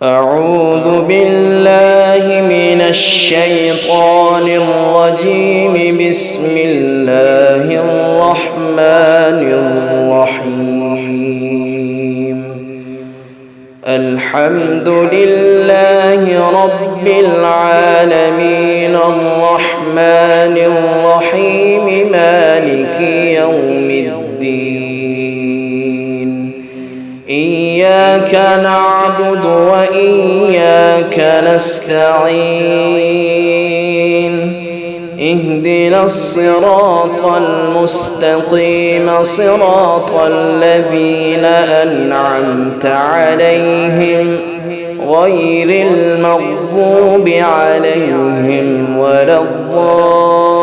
أعوذ بالله من الشيطان الرجيم. بسم الله الرحمن الرحيم. الحمد لله رب العالمين الرحمن الرحيم مالك يوم الدين. إياك نعبد وإياك نستعين. اهدنا الصراط المستقيم صراط الذين أنعمت عليهم غير المغضوب عليهم ولا الضالين.